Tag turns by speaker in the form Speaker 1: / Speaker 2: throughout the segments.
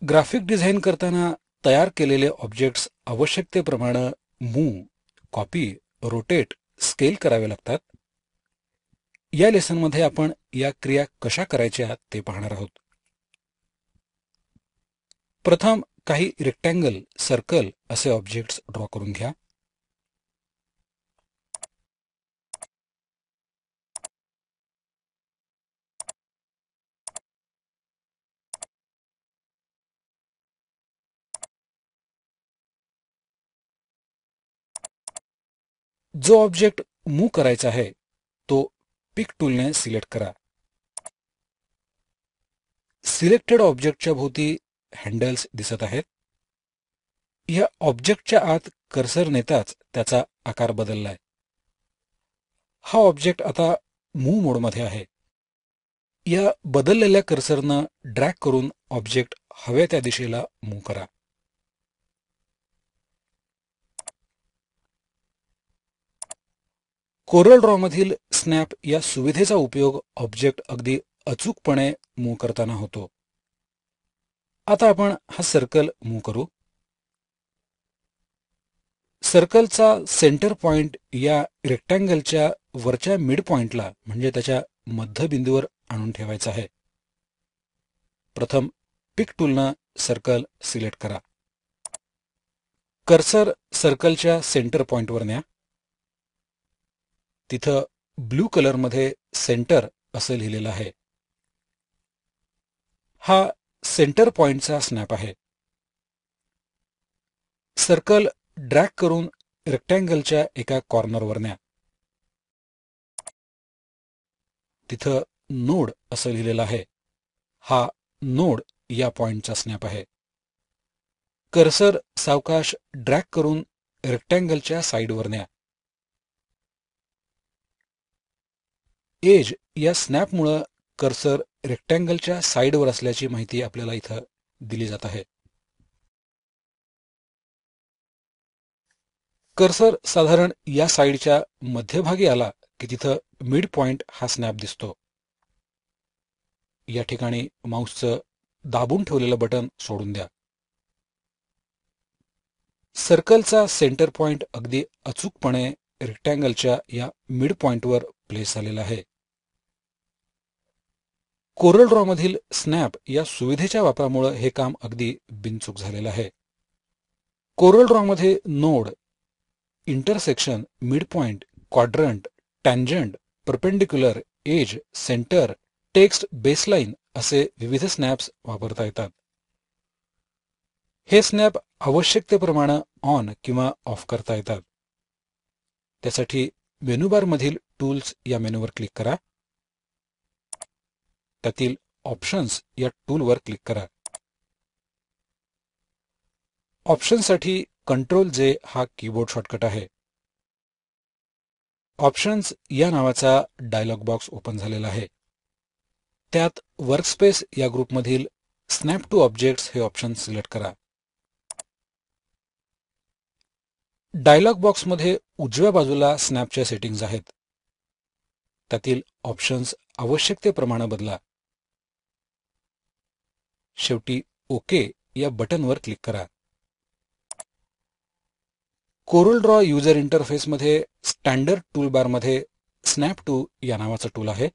Speaker 1: Graphic design करताना तयार केलेले ऑब्जेक्ट्स आवश्यकतेप्रमाणे मूव्ह, कॉपी, रोटेट, स्केल करावे लागतात. या लेसनमध्ये आपण या क्रिया कशा करायच्या ते पाहणार आहोत. प्रथम काही रेक्टँगल, सर्कल असे ऑब्जेक्ट्स ड्रॉ करून घ्या. जो ऑब्जेक्ट मूव्ह करायचा आहे तो पिक टूलने सिलेक्ट करा. सिलेक्टेड ऑब्जेक्टच्या भोवती हँडल्स दिसत आहेत. या ऑब्जेक्टच्या आत कर्सर नेताच त्याचा आकार बदललाय. हा ऑब्जेक्ट आता मूव्ह मोडमध्ये आहे. या बदललेल्या कर्सरनं ड्रॅग करून ऑब्जेक्ट हव्या त्या दिशेला मूव्ह करा. कोरल ड्रॉ मधील स्नॅप या सुविधेचा उपयोग ऑब्जेक्ट अगदी अचूकपणे मूव्ह करताना होतो. आता आपण हा सर्कल मूव्ह करू. सर्कलचा सेंटर पॉइंट या रेक्टँगलच्या वरच्या मिड पॉइंटला म्हणजे त्याच्या मध्यबिंदूवर आणून ठेवायचा आहे. प्रथम पिक टूलनं सर्कल सिलेक्ट करा. कर्सर सर्कलच्या सेंटर पॉइंटवर न्या. तिथं ब्लू कलरमध्ये सेंटर असं लिहिलेलं आहे. हा सेंटर पॉइंटचा स्नॅप आहे. सर्कल ड्रॅग करून रेक्टँगलच्या एका कॉर्नरवर न्या. तिथं नोड असं लिहिलेलं आहे. हा नोड या पॉइंटचा स्नॅप आहे. कर्सर सावकाश ड्रॅग करून रेक्टँगलच्या साईडवर न्या. एज या स्नॅपमुळं कर्सर रेक्टँगलच्या साईडवर असल्याची माहिती आपल्याला इथं दिली जात आहे. कर्सर साधारण या साईडच्या मध्यभागी आला की तिथं मिड पॉइंट हा स्नॅप दिसतो. या ठिकाणी माऊसचं दाबून ठेवलेलं बटन सोडून द्या. सर्कलचा सेंटर पॉइंट अगदी अचूकपणे रेक्टँगलच्या या मिड पॉइंटवर प्लेस झालेला आहे. कोरल ड्रॉ मधील स्नॅप या सुविधेच्या वापरामुळे हे काम अगदी बिनचूक झालेलं आहे. कोरल ड्रॉ मध्ये node, intersection, mid point, quadrant, tangent, perpendicular, edge, centre, text baseline असे विविध स्नॅप्स वापरता येतात. हे स्नॅप आवश्यकतेप्रमाणे ऑन किंवा ऑफ करता येतात. त्यासाठी मेनूबारमधील टूल्स या मेनूवर क्लिक करा. त्यातील ऑप्शन्स या टूलवर क्लिक करा. ऑप्शनसाठी कंट्रोल-J हा कीबोर्ड शॉर्टकट आहे. ऑप्शन्स या नावाचा डायलॉग बॉक्स ओपन झालेला आहे. त्यात वर्कस्पेस या ग्रुपमधील स्नॅप टू ऑब्जेक्ट्स हे ऑप्शन सिलेक्ट करा. डायलॉग बॉक्समध्ये उजव्या बाजूला स्नॅपच्या सेटिंग्ज आहेत. त्यातील ऑप्शन्स आवश्यकतेप्रमाणे बदला. शेवटी ओके या बटनवर क्लिक करा. कोरल ड्रॉ युजर इंटरफेसमध्ये स्टँडर्ड टूलबारमध्ये स्नॅप टू या नावाचं टूल आहे.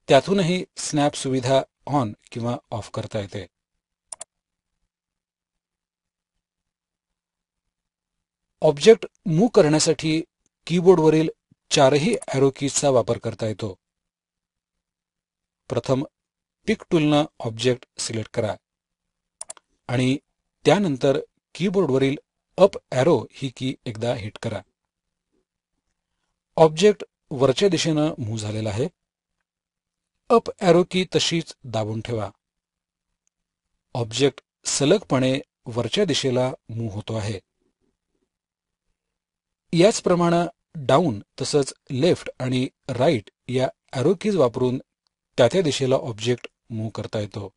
Speaker 1: त्यातूनही स्नॅप सुविधा ऑन किंवा ऑफ करता येते. ऑब्जेक्ट मूव्ह करण्यासाठी कीबोर्डवरील चारही ॲरो कीजचा वापर करता येतो. प्रथम पिक टूलनं ऑब्जेक्ट सिलेक्ट करा आणि त्यानंतर कीबोर्डवरील अप ॲरो ही की एकदा हिट करा. ऑब्जेक्ट वरच्या दिशेनं मूव्ह झालेला आहे. अप ॲरो की तशीच दाबून ठेवा. ऑब्जेक्ट सलगपणे वरच्या दिशेला मूव्ह होतो आहे. याचप्रमाणे डाऊन तसंच लेफ्ट आणि राईट या ॲरो कीज वापरून त्या दिशेला ऑब्जेक्ट मूव्ह करता येतो.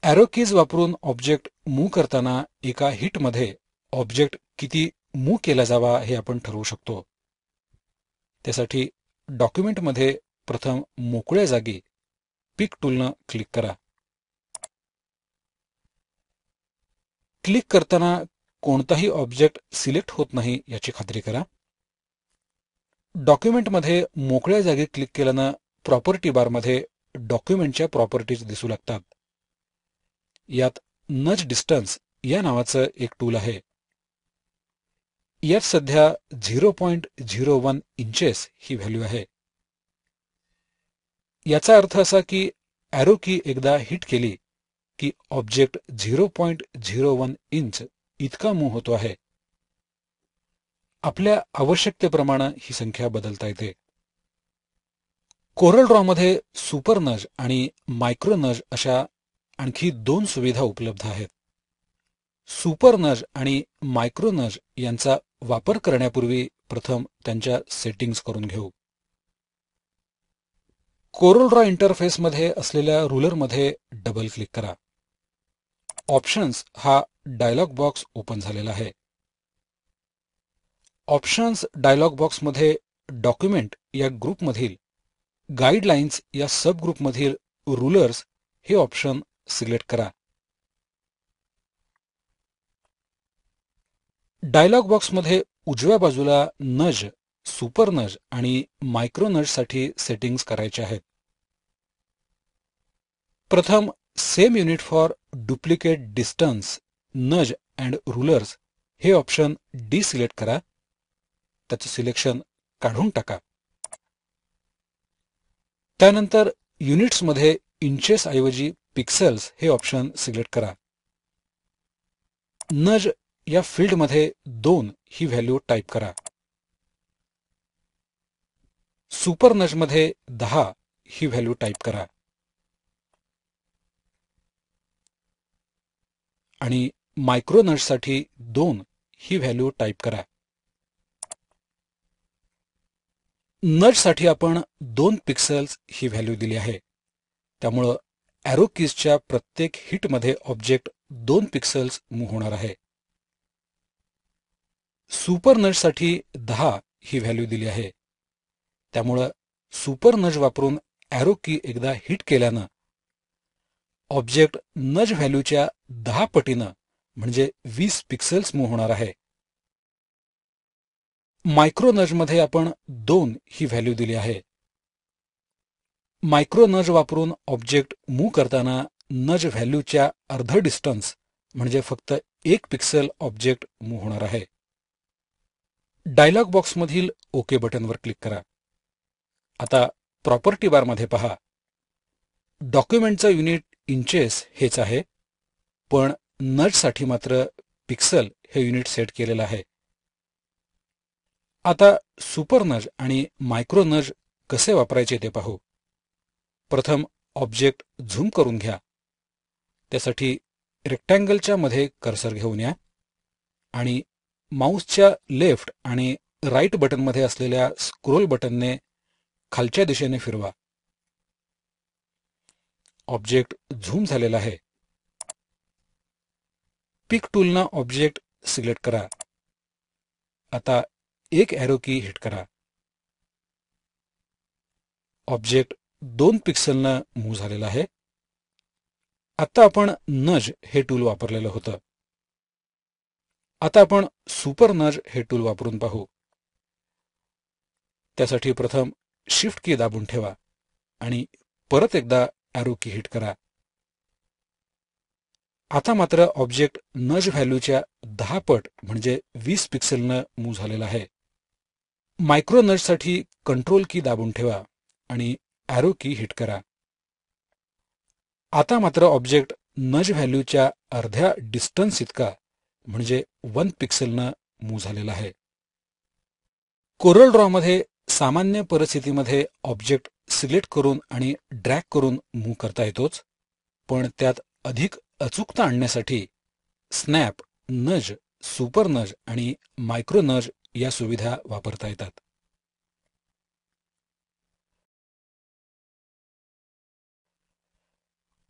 Speaker 1: ॲरो कीज वापरून ऑब्जेक्ट मूव्ह करताना एका हिटमध्ये ऑब्जेक्ट किती मूव्ह केला जावा हे आपण ठरवू शकतो. त्यासाठी डॉक्युमेंटमध्ये प्रथम मोकळ्या जागी पिक टूलनं क्लिक करा. क्लिक करताना कोणताही ऑब्जेक्ट सिलेक्ट होत नाही याची खात्री करा. डॉक्युमेंटमध्ये मोकळ्या जागी क्लिक केल्यानं प्रॉपर्टी बारमध्ये डॉक्युमेंटच्या प्रॉपर्टीज दिसू लागतात. यात नज डिस्टन्स या नावाचं एक टूल आहे. यात सध्या 0.01 इंचेस ही व्हॅल्यू आहे. याचा अर्थ असा की ॲरो की एकदा हिट केली की ऑब्जेक्ट 0.01 इंच इतका मूव्ह होतो आहे. आपल्या आवश्यकतेप्रमाणे ही संख्या बदलता येते. कोरल ड्रॉमध्ये सुपर नज आणि मायक्रो नज अशा आणखी 2 सुविधा उपलब्ध आहेत. सुपर नज आणि मायक्रो नज यांचा वापर करण्यापूर्वी प्रथम त्यांच्या सेटिंग्ज करून घेऊ. कोरल ड्रॉ इंटरफेसमध्ये असलेल्या रुलरमध्ये डबल क्लिक करा. ऑप्शन्स हा डायलॉग बॉक्स ओपन झालेला आहे. ऑप्शन्स डायलॉग बॉक्समध्ये डॉक्युमेंट या ग्रुपमधील गाईडलाईन्स या सब ग्रुपमधील रुलर्स हे ऑप्शन सिलेक्ट करा. डायलॉग बॉक्समध्ये उजव्या बाजूला नज, सुपर नज आणि मायक्रो नजसाठी सेटिंग्ज करायचे आहेत. प्रथम same unit for duplicate distance, नज अँड रुलर्स हे ऑप्शन डिसिलेक्ट करा. त्याचं सिलेक्शन काढून टाका. त्यानंतर युनिट्समध्ये इंचेस ऐवजी पिक्सेल्स हे ऑप्शन सिलेक्ट करा. नज या फील्डमध्ये 2 ही व्हॅल्यू टाईप करा. सुपर नजमध्ये 10 ही व्हॅल्यू टाईप करा आणि मायक्रो नजसाठी 2 ही व्हॅल्यू टाईप करा. नजसाठी आपण 2 पिक्सेल्स ही व्हॅल्यू दिली आहे. त्यामुळं ॲरो कीजच्या प्रत्येक हिटमध्ये ऑब्जेक्ट 2 पिक्सेल्स मूव्ह होणार आहे. सुपर नजसाठी 10 ही व्हॅल्यू दिली आहे. त्यामुळं सुपर नज वापरून ॲरो की एकदा हिट केल्यानं ऑब्जेक्ट नज व्हॅल्यूच्या 10 पटीनं म्हणजे 20 पिक्सेल्स मूव्ह होणार आहे. मायक्रो नजमध्ये आपण 2 ही व्हॅल्यू दिली आहे. मायक्रो नज वापरून ऑब्जेक्ट मूव्ह करताना नज व्हॅल्यूच्या अर्ध डिस्टन्स म्हणजे फक्त 1 पिक्सेल ऑब्जेक्ट मूव्ह होणार आहे. डायलॉग बॉक्समधील ओके बटनवर क्लिक करा. आता प्रॉपर्टी बारमध्ये पहा. डॉक्युमेंटचं युनिट इंचेस हेच आहे, पण नजसाठी मात्र पिक्सल हे युनिट सेट केलेलं आहे. आता सुपर नज आणि मायक्रो नज कसे वापरायचे ते पाहू. प्रथम ऑब्जेक्ट झूम करून घ्या. त्यासाठी रेक्टँगलच्या मध्ये कर्सर घेऊन या आणि माऊसच्या लेफ्ट आणि राईट बटनमध्ये असलेल्या स्क्रोल बटनने खालच्या दिशेने फिरवा. ऑब्जेक्ट झूम झालेला आहे. पिक टूलनं ऑब्जेक्ट सिलेक्ट करा. आता एक ॲरो की हिट करा. ऑब्जेक्ट 2 पिक्सेलनं मूव्ह झालेला आहे. आता आपण नज हे टूल वापरलेलं होतं. आता आपण सुपर नज हे टूल वापरून पाहू. त्यासाठी प्रथम शिफ्ट की दाबून ठेवा आणि परत एकदा ॲरो की हिट करा. आता मात्र ऑब्जेक्ट नज व्हॅल्यूच्या 10 पट म्हणजे 20 पिक्सेलनं मूव्ह झालेला आहे. मायक्रो नजसाठी कंट्रोल की दाबून ठेवा आणि ॲरो की हिट करा. आता मात्र ऑब्जेक्ट नज व्हॅल्यूच्या अर्ध्या डिस्टन्स इतका म्हणजे 1 पिक्सेलनं मूव्ह झालेला आहे. कोरल ड्रॉमध्ये सामान्य परिस्थितीमध्ये ऑब्जेक्ट सिलेक्ट करून आणि ड्रॅग करून मूव्ह करता येतोच, पण त्यात अधिक अचूकता आणण्यासाठी स्नॅप, नज, सुपर नज आणि मायक्रो नज या सुविधा वापरता येतात.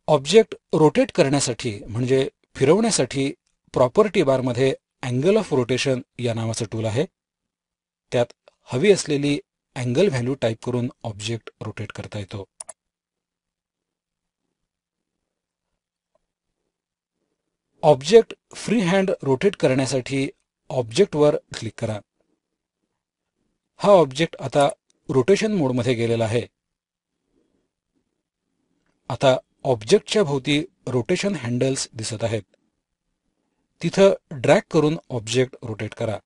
Speaker 1: ऑब्जेक्ट रोटेट करण्यासाठी म्हणजे फिरवण्यासाठी प्रॉपर्टी बारमध्ये अँगल ऑफ रोटेशन या नावाचं टूल आहे. त्यात हवी असलेली अँगल व्हॅल्यू टाईप करून ऑब्जेक्ट रोटेट करता येतो. ऑब्जेक्ट फ्री हँड रोटेट करण्यासाठी ऑब्जेक्टवर क्लिक करा. हा ऑब्जेक्ट आता रोटेशन मोडमध्ये गेलेला आहे. आता ऑब्जेक्टच्या भोवती रोटेशन हँडल्स दिसत आहेत. तिथं ड्रॅग करून ऑब्जेक्ट रोटेट करा.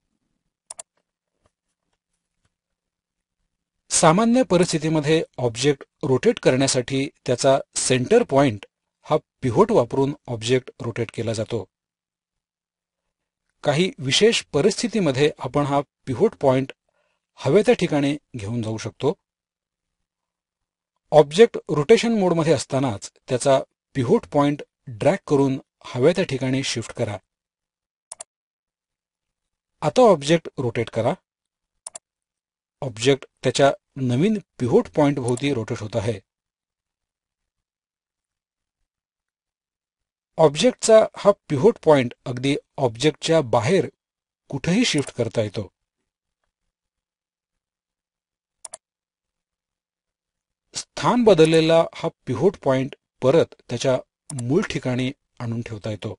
Speaker 1: सामान्य परिस्थितीमध्ये ऑब्जेक्ट रोटेट करण्यासाठी त्याचा सेंटर पॉइंट हा पिव्होट वापरून ऑब्जेक्ट रोटेट केला जातो. काही विशेष परिस्थितीमध्ये आपण हा पिव्होट पॉइंट हव्या त्या ठिकाणी घेऊन जाऊ शकतो. ऑब्जेक्ट रोटेशन मोडमध्ये असतानाच त्याचा पिव्होट पॉइंट ड्रॅग करून हव्या त्या ठिकाणी शिफ्ट करा. आता ऑब्जेक्ट रोटेट करा. ऑब्जेक्ट त्याच्या नवीन पिव्होट पॉइंट भोवती रोटेट होत आहे. ऑब्जेक्टचा हा पिव्होट पॉइंट अगदी ऑब्जेक्टच्या बाहेर कुठेही शिफ्ट करता येतो. स्थान बदललेला हा पिव्होट पॉइंट परत त्याच्या मूळ ठिकाणी आणून ठेवता येतो.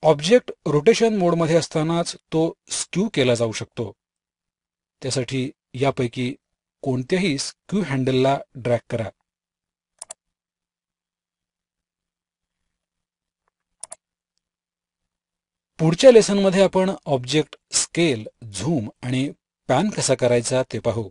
Speaker 1: ऑब्जेक्ट रोटेशन मोडमध्ये असतानाच तो स्क्यू केला जाऊ शकतो. त्यासाठी यापैकी कोणत्याही स्क्यू हँडलला ड्रॅग करा. पुढच्या लेसनमध्ये आपण ऑब्जेक्ट स्केल, झूम आणि पॅन कसा करायचा ते पाहू.